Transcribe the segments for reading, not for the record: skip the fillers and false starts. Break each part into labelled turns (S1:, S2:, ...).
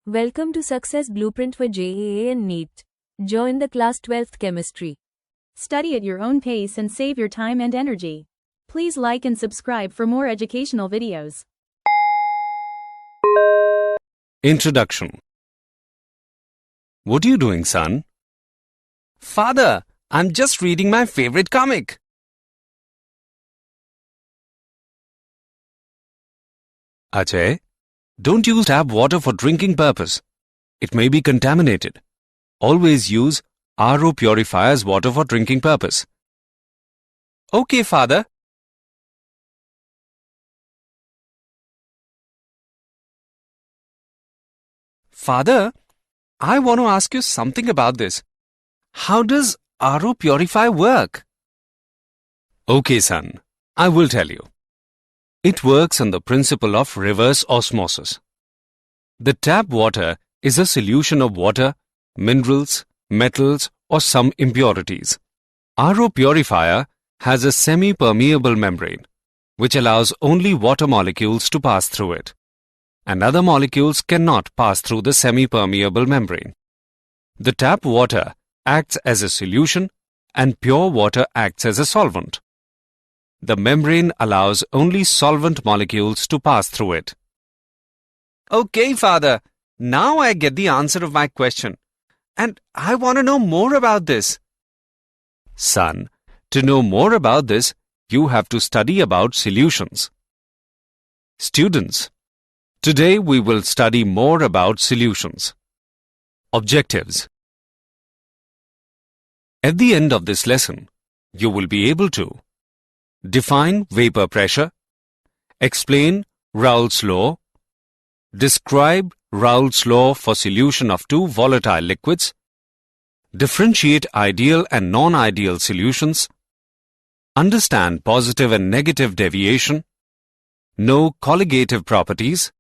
S1: Welcome to Success Blueprint for JEE and NEET. Join the class 12th Chemistry.
S2: Study at your own pace and save your time and energy. Please like and subscribe for more educational videos.
S3: Introduction. What are you doing, son? Father, I'm just reading my favorite comic. Ajay, don't use tap water for drinking purpose. It may be contaminated. Always use RO purifier's water for drinking purpose. Okay, father. Father, I want to ask you something about this. How does RO purify work? Okay, son, I will tell you. It works on the principle of reverse osmosis. The tap water is a solution of water, minerals, metals, or some impurities. RO purifier has a semi-permeable membrane, which allows only water molecules to pass through it, and other molecules cannot pass through the semi-permeable membrane. The tap water acts as a solution and pure water acts as a solvent. The membrane allows only solvent molecules to pass through it. Okay, father. Now I get the answer of my question. And I want to know more about this. Son, to know more about this, you have to study about solutions. Students, today we will study more about solutions. Objectives. At the end of this lesson, you will be able to define vapor pressure, explain Raoult's law, describe Raoult's law for solution of two volatile liquids, differentiate ideal and non-ideal solutions, understand positive and negative deviation, know colligative properties,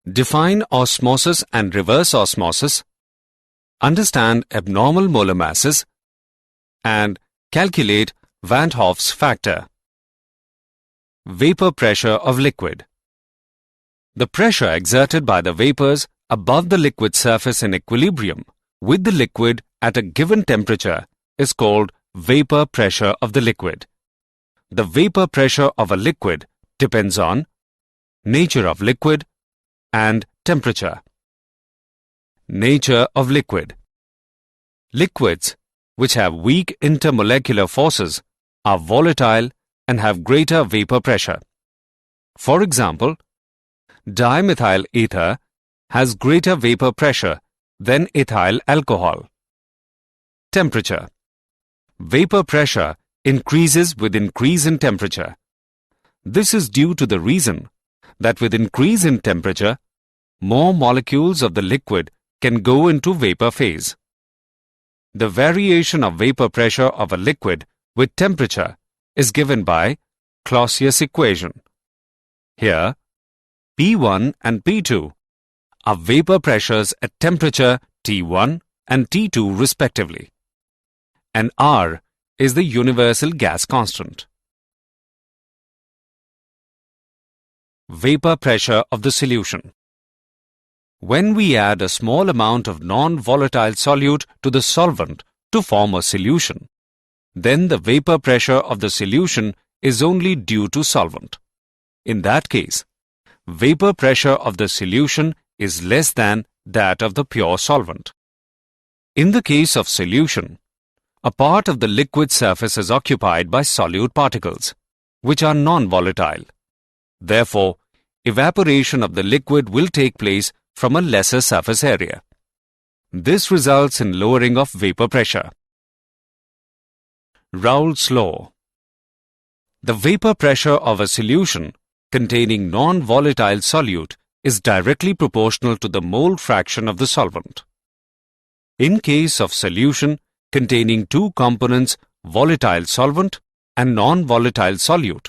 S3: define osmosis and reverse osmosis, understand abnormal molar masses, and calculate Van Hoff's factor. Vapor pressure of liquid. The pressure exerted by the vapors above the liquid surface in equilibrium with the liquid at a given temperature is called vapor pressure of the liquid. The vapor pressure of a liquid depends on nature of liquid and temperature. Nature of liquid. Liquids which have weak intermolecular forces are volatile and have greater vapor pressure. For example, dimethyl ether has greater vapor pressure than ethyl alcohol. Temperature. Vapor pressure increases with increase in temperature. This is due to the reason that with increase in temperature, more molecules of the liquid can go into vapor phase. The variation of vapor pressure of a liquid with temperature is given by Clausius equation. Here, P1 and P2 are vapor pressures at temperature T1 and T2 respectively, and R is the universal gas constant. Vapor pressure of the solution. When we add a small amount of non-volatile solute to the solvent to form a solution, then the vapor pressure of the solution is only due to solvent. In that case, vapor pressure of the solution is less than that of the pure solvent. In the case of solution, a part of the liquid surface is occupied by solute particles, which are non-volatile. Therefore, evaporation of the liquid will take place from a lesser surface area. This results in lowering of vapor pressure. Raoult's law. The vapor pressure of a solution containing non-volatile solute is directly proportional to the mole fraction of the solvent. In case of solution containing two components, volatile solvent and non-volatile solute,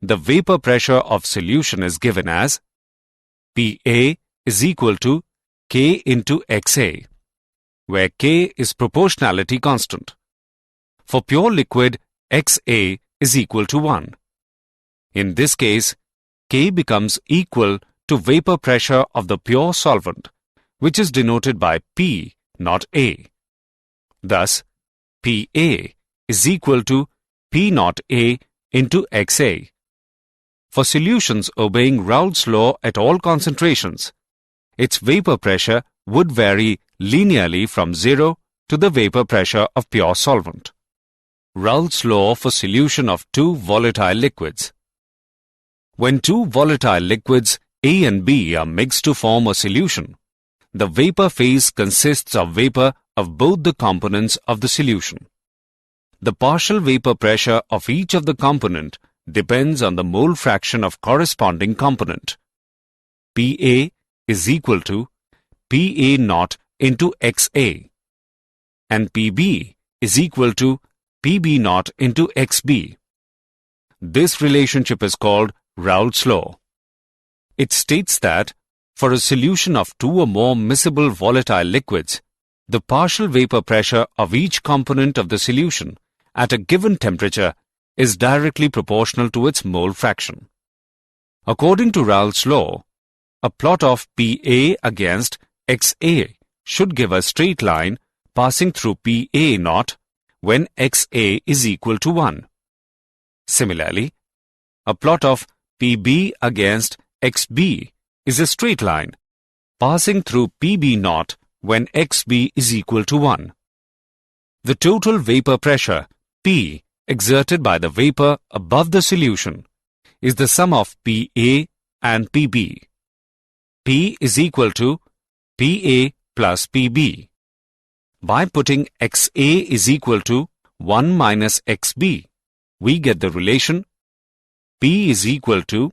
S3: the vapor pressure of solution is given as PA is equal to K into XA, where K is proportionality constant. For pure liquid, XA is equal to 1. In this case, K becomes equal to vapor pressure of the pure solvent, which is denoted by P, not A. Thus, PA is equal to P naught A into XA. For solutions obeying Raoult's law at all concentrations, its vapor pressure would vary linearly from 0 to the vapor pressure of pure solvent. Raoult's law for solution of two volatile liquids. When two volatile liquids A and B are mixed to form a solution, the vapor phase consists of vapor of both the components of the solution. The partial vapor pressure of each of the component depends on the mole fraction of corresponding component. PA is equal to PA naught into XA, and PB is equal to PB naught into XB. This relationship is called Raoult's law. It states that for a solution of two or more miscible volatile liquids, the partial vapor pressure of each component of the solution at a given temperature is directly proportional to its mole fraction. According to Raoult's law, a plot of PA against XA should give a straight line passing through PA naught when XA is equal to 1. Similarly, a plot of PB against XB is a straight line passing through PB naught when XB is equal to 1. The total vapor pressure, P, exerted by the vapor above the solution is the sum of PA and PB. P is equal to PA plus PB. By putting XA is equal to 1 minus XB, we get the relation P is equal to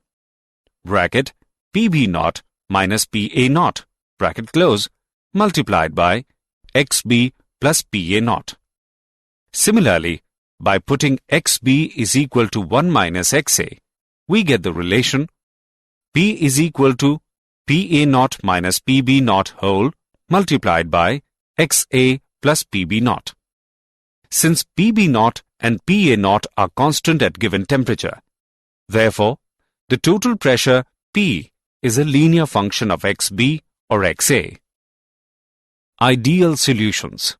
S3: bracket PB naught minus PA naught bracket close multiplied by XB plus PA naught. Similarly, by putting XB is equal to 1 minus XA, we get the relation P is equal to PA naught minus PB naught whole multiplied by XA plus PB naught. Since PB naught and PA naught are constant at given temperature, therefore, the total pressure P is a linear function of XB or XA. Ideal solutions.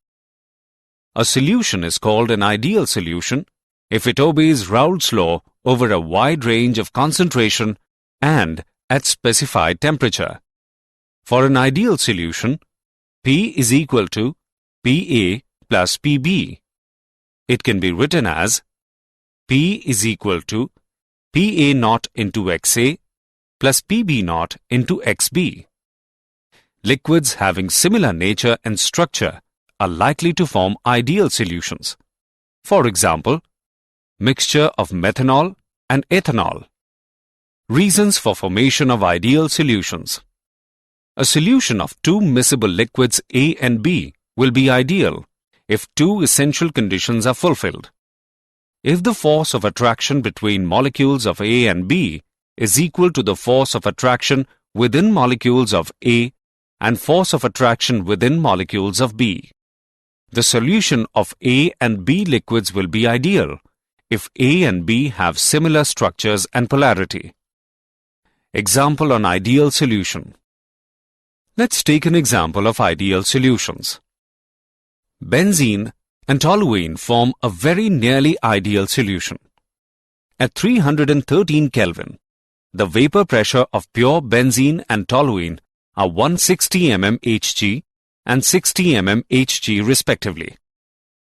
S3: A solution is called an ideal solution if it obeys Raoult's law over a wide range of concentration and at specified temperature. For an ideal solution, P is equal to PA plus PB. It can be written as P is equal to PA naught into XA plus PB naught into XB. Liquids having similar nature and structure are likely to form ideal solutions. For example, mixture of methanol and ethanol. Reasons for formation of ideal solutions. A solution of two miscible liquids A and B will be ideal if two essential conditions are fulfilled. If the force of attraction between molecules of A and B is equal to the force of attraction within molecules of A and force of attraction within molecules of B. The solution of A and B liquids will be ideal if A and B have similar structures and polarity. Example on ideal solution. Let's take an example of ideal solutions. Benzene and toluene form a very nearly ideal solution. At 313 Kelvin, the vapor pressure of pure benzene and toluene are 160 mm Hg and 60 mm Hg respectively.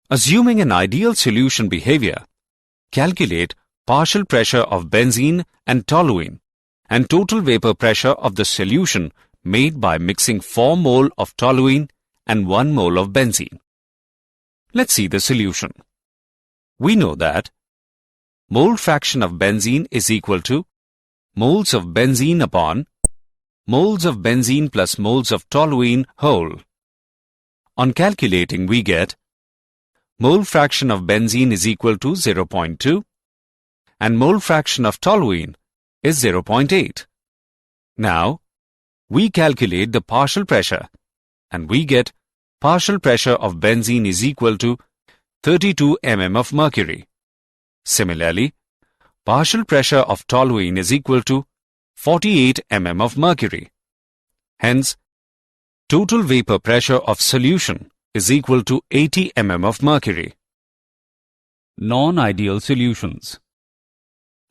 S3: Assuming an ideal solution behavior, calculate partial pressure of benzene and toluene and total vapor pressure of the solution made by mixing 4 mole of toluene and 1 mole of benzene. Let's see the solution. We know that mole fraction of benzene is equal to moles of benzene upon moles of benzene plus moles of toluene whole. On calculating, we get mole fraction of benzene is equal to 0.2 and mole fraction of toluene is 0.8. Now, we calculate the partial pressure and we get partial pressure of benzene is equal to 32 mm of mercury. Similarly, partial pressure of toluene is equal to 48 mm of mercury. Hence, Total vapor pressure of solution is equal to 80 mm of mercury. Non-ideal solutions.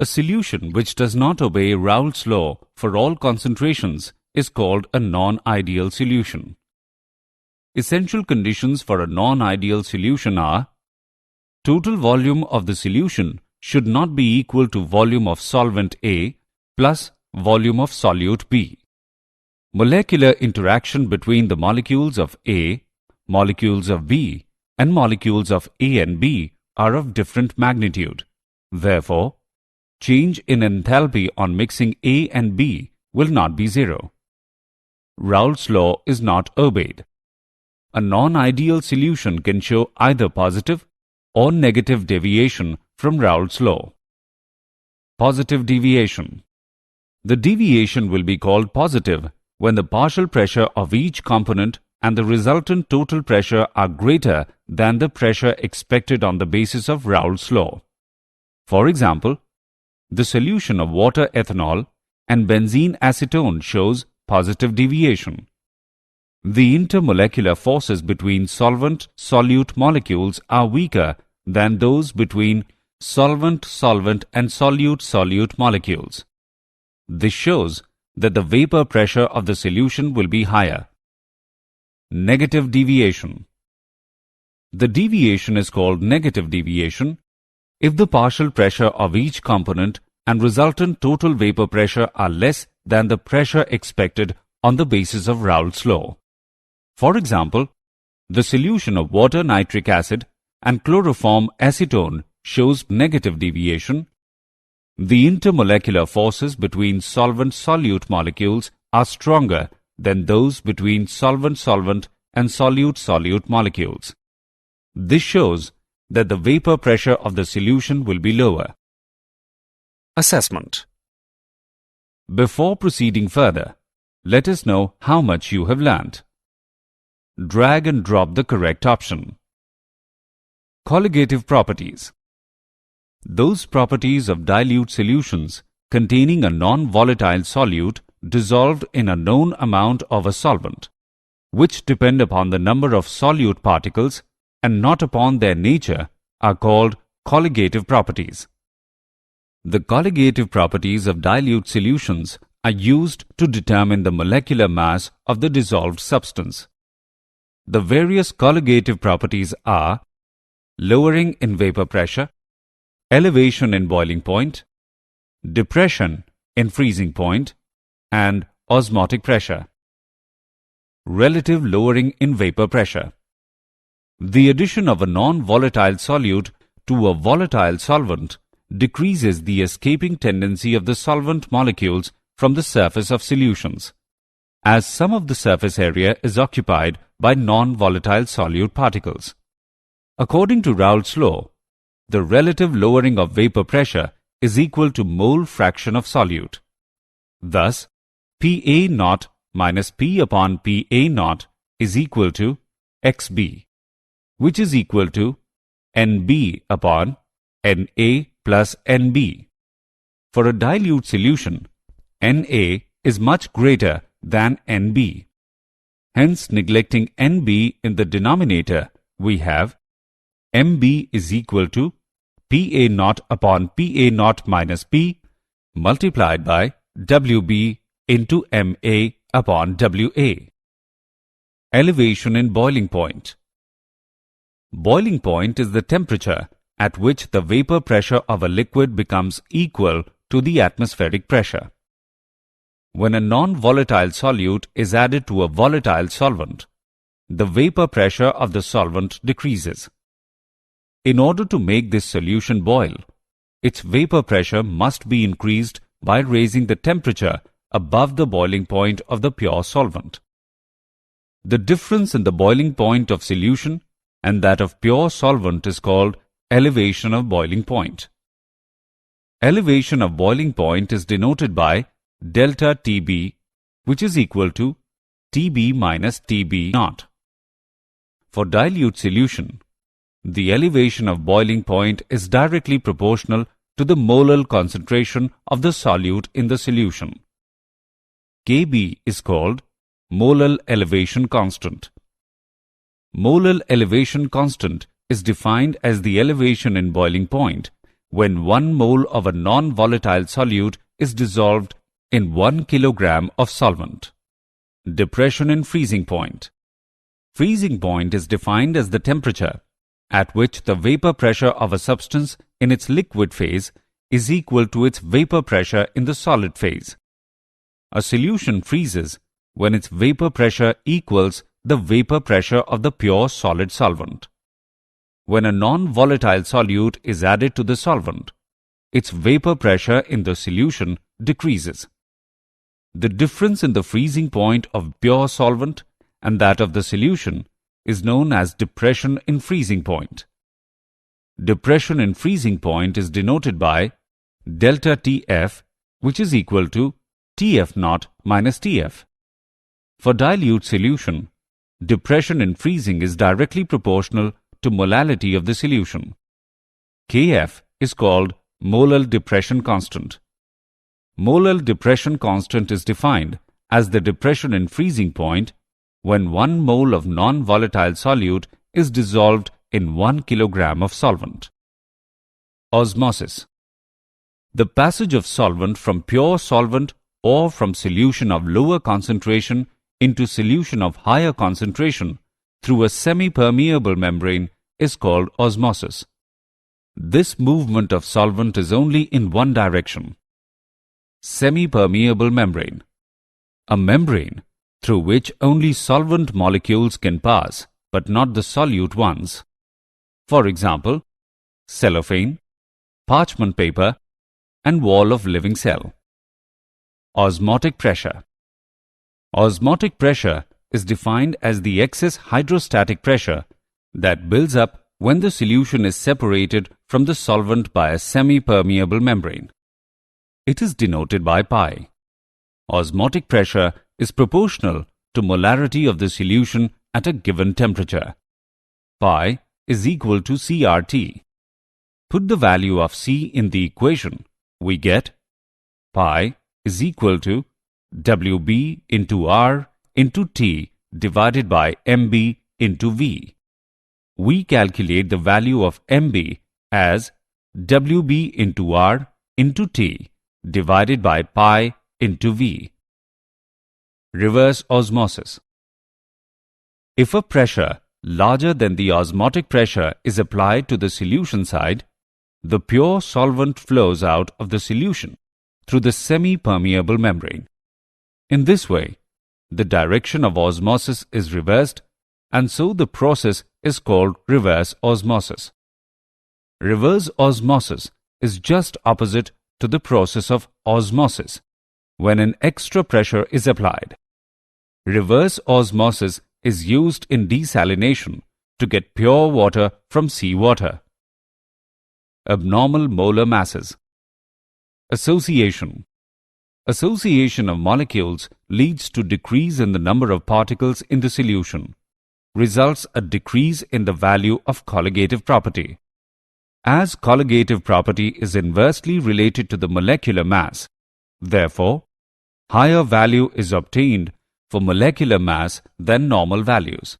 S3: A solution which does not obey Raoult's law for all concentrations is called a non-ideal solution. Essential conditions for a non-ideal solution are: total volume of the solution should not be equal to volume of solvent A plus volume of solute B. Molecular interaction between the molecules of A, molecules of B, and molecules of A and B are of different magnitude. Therefore, change in enthalpy on mixing A and B will not be zero. Raoult's law is not obeyed. A non-ideal solution can show either positive or negative deviation from Raoult's law. Positive deviation. The deviation will be called positive when the partial pressure of each component and the resultant total pressure are greater than the pressure expected on the basis of Raoult's law. For example, the solution of water ethanol and benzene acetone shows positive deviation. The intermolecular forces between solvent-solute molecules are weaker than those between solvent-solvent and solute-solute molecules. This shows that the vapor pressure of the solution will be higher. Negative deviation. The deviation is called negative deviation if the partial pressure of each component and resultant total vapor pressure are less than the pressure expected on the basis of Raoult's law. For example, the solution of water nitric acid and chloroform acetone shows negative deviation. The intermolecular forces between solvent-solute molecules are stronger than those between solvent-solvent and solute-solute molecules. This shows that the vapor pressure of the solution will be lower. Assessment. Before proceeding further, let us know how much you have learnt. Drag and drop the correct option. Colligative properties. Those properties of dilute solutions containing a non-volatile solute dissolved in a known amount of a solvent, which depend upon the number of solute particles and not upon their nature, are called colligative properties. The colligative properties of dilute solutions are used to determine the molecular mass of the dissolved substance. The various colligative properties are lowering in vapor pressure, elevation in boiling point, depression in freezing point, and osmotic pressure. Relative lowering in vapor pressure. The addition of a non-volatile solute to a volatile solvent decreases the escaping tendency of the solvent molecules from the surface of solutions, as some of the surface area is occupied by non-volatile solute particles. According to Raoult's law, the relative lowering of vapor pressure is equal to mole fraction of solute. Thus, Pa0 minus P upon Pa0 is equal to Xb, which is equal to Nb upon Na plus Nb. For a dilute solution, Na is much greater than Nb. Hence, neglecting Nb in the denominator, we have Mb is equal to Pa0 upon Pa0 minus P multiplied by Wb into Ma upon Wa. Elevation in boiling point. Boiling point is the temperature at which the vapor pressure of a liquid becomes equal to the atmospheric pressure. When a non-volatile solute is added to a volatile solvent, the vapor pressure of the solvent decreases. In order to make this solution boil, its vapor pressure must be increased by raising the temperature above the boiling point of the pure solvent. The difference in the boiling point of solution and that of pure solvent is called elevation of boiling point. Elevation of boiling point is denoted by delta Tb, which is equal to Tb minus Tb0. For dilute solution, the elevation of boiling point is directly proportional to the molar concentration of the solute in the solution. Kb is called
S4: Molar elevation constant. Molar elevation constant is defined as the elevation in boiling point when 1 mole of a non-volatile solute is dissolved in 1 kilogram of solvent. Depression in freezing point. Freezing point is defined as the temperature at which the vapor pressure of a substance in its liquid phase is equal to its vapor pressure in the solid phase. A solution freezes when its vapor pressure equals the vapor pressure of the pure solid solvent. When a non-volatile solute is added to the solvent, its vapor pressure in the solution decreases. The difference in the freezing point of pure solvent and that of the solution is known as depression in freezing point. Depression in freezing point is denoted by delta Tf, which is equal to Tf naught minus Tf. For dilute solution, depression in freezing is directly proportional to molality of the solution. Kf is called molar depression constant. Molar depression constant is defined as the depression in freezing point when 1 mole of non-volatile solute is dissolved in 1 kilogram of solvent. Osmosis. The passage of solvent from pure solvent or from solution of lower concentration into solution of higher concentration through a semi-permeable membrane is called osmosis. This movement of solvent is only in one direction. Semi-permeable membrane. A membrane through which only solvent molecules can pass, but not the solute ones. For example, cellophane, parchment paper, and wall of living cell. Osmotic pressure. Osmotic pressure is defined as the excess hydrostatic pressure that builds up when the solution is separated from the solvent by a semi-permeable membrane. It is denoted by pi. Osmotic pressure is proportional to molarity of the solution at a given temperature. Pi is equal to CRT. Put the value of C in the equation. We get pi is equal to WB into R into T divided by MB into V. We calculate the value of MB as WB into R into T divided by pi into V. Reverse osmosis. If a pressure larger than the osmotic pressure is applied to the solution side, the pure solvent flows out of the solution through the semi-permeable membrane. In this way, the direction of osmosis is reversed, and so the process is called reverse osmosis. Reverse osmosis is just opposite to the process of osmosis when an extra pressure is applied. Reverse osmosis is used in desalination to get pure water from seawater. Abnormal molar masses. Association. Association of molecules leads to decrease in the number of particles in the solution, results a decrease in the value of colligative property. As colligative property is inversely related to the molecular mass, therefore, higher value is obtained for molecular mass than normal values.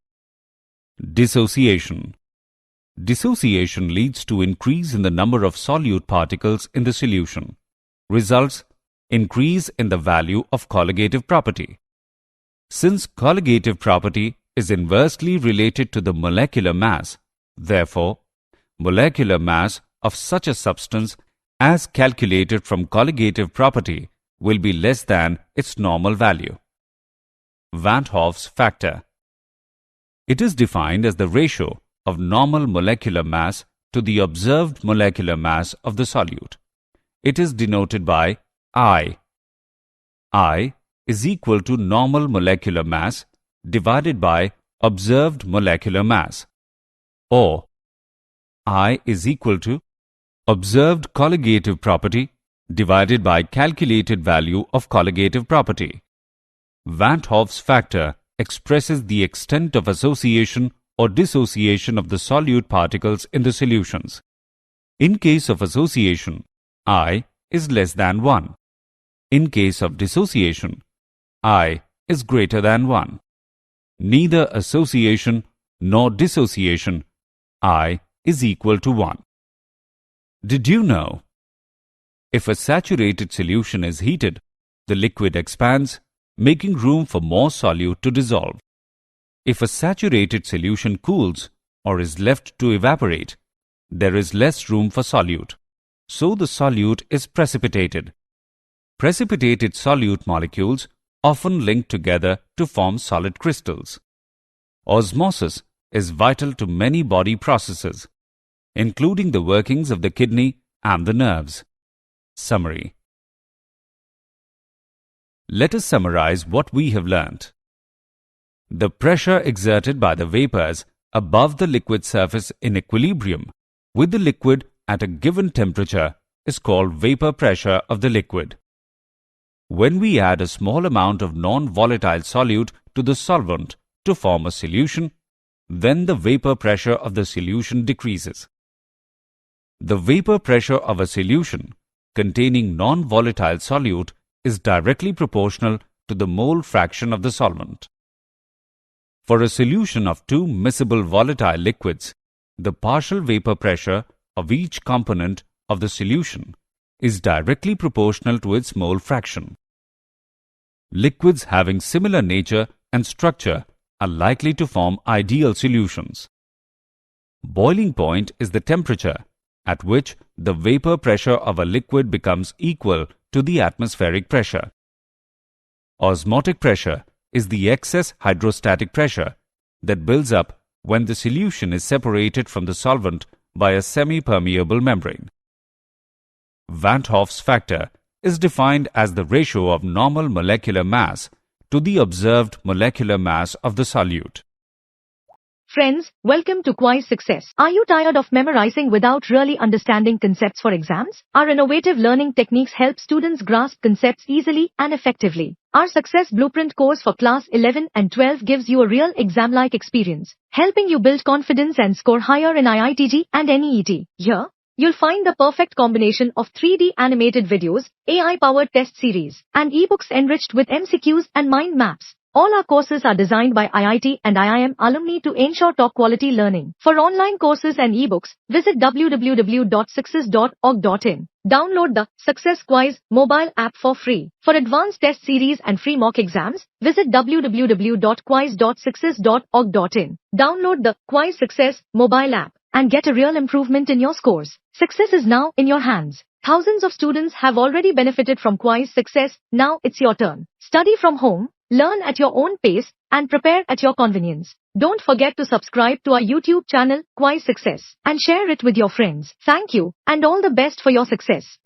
S4: Dissociation. Dissociation leads to increase in the number of solute particles in the solution, results increase in the value of colligative property. Since colligative property is inversely related to the molecular mass, therefore, molecular mass of such a substance as calculated from colligative property will be less than its normal value. Van Hoff's factor. It is defined as the ratio of normal molecular mass to the observed molecular mass of the solute. It is denoted by I. I is equal to normal molecular mass divided by observed molecular mass, or I is equal to observed colligative property divided by calculated value of colligative property. Van Hoff's factor expresses the extent of association or dissociation of the solute particles in the solutions. In case of association, I is less than 1. In case of dissociation, I is greater than 1. Neither association nor dissociation, I is equal to 1. Did you know? If a saturated solution is heated, the liquid expands, making room for more solute to dissolve. If a saturated solution cools or is left to evaporate, there is less room for solute, so the solute is precipitated. Precipitated solute molecules often link together to form solid crystals. Osmosis is vital to many body processes, including the workings of the kidney and the nerves. Summary. Let us summarize what we have learnt. The pressure exerted by the vapors above the liquid surface in equilibrium with the liquid at a given temperature is called vapor pressure of the liquid. When we add a small amount of non-volatile solute to the solvent to form a solution, then the vapor pressure of the solution decreases. The vapor pressure of a solution containing non-volatile solute is directly proportional to the mole fraction of the solvent. For a solution of two miscible volatile liquids, the partial vapor pressure of each component of the solution is directly proportional to its mole fraction. Liquids having similar nature and structure are likely to form ideal solutions. Boiling point is the temperature at which the vapor pressure of a liquid becomes equal to the atmospheric pressure. Osmotic pressure is the excess hydrostatic pressure that builds up when the solution is separated from the solvent by a semi-permeable membrane. Van 't Hoff's factor is defined as the ratio of normal molecular mass to the observed molecular mass of the solute.
S5: Friends, welcome to Kwiiz Success. Are you tired of memorizing without really understanding concepts for exams? Our innovative learning techniques help students grasp concepts easily and effectively. Our Success Blueprint course for Class 11 and 12 gives you a real exam-like experience, helping you build confidence and score higher in IIT-JEE and NEET. Here, you'll find the perfect combination of 3D animated videos, AI-powered test series, and ebooks enriched with MCQs and mind maps. All our courses are designed by IIT and IIM alumni to ensure top-quality learning. For online courses and ebooks, visit www.success.org.in. Download the Success Kwiiz mobile app for free. For advanced test series and free mock exams, visit www.kwiiz.success.org.in. Download the Kwiiz Success mobile app and get a real improvement in your scores. Success is now in your hands. Thousands of students have already benefited from Kwiiz Success. Now it's your turn. Study from home, learn at your own pace, and prepare at your convenience. Don't forget to subscribe to our YouTube channel, Kwiiz Success, and share it with your friends. Thank you, and all the best for your success.